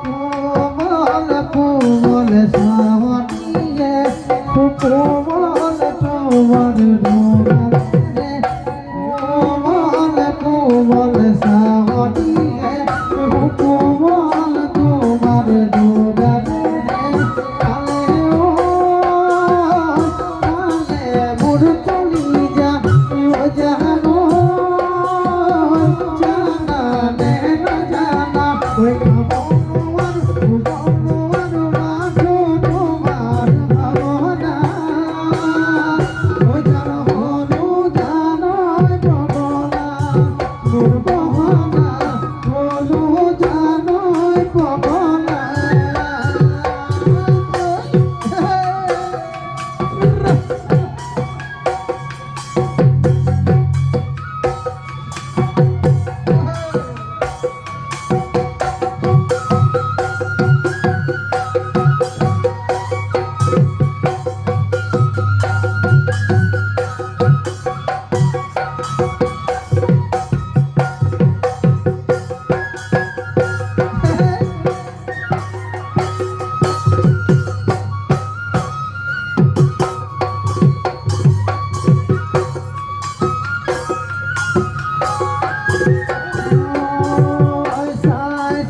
কোমল কোমল সাবনিয়ে কোমল তোমার ডোগার কোমল কোমল সাবনিয়ে কোমল তোমার ডোগার কালে ও কালে মোর কলিজা ও জানো জানা নে না জানা ওই জানো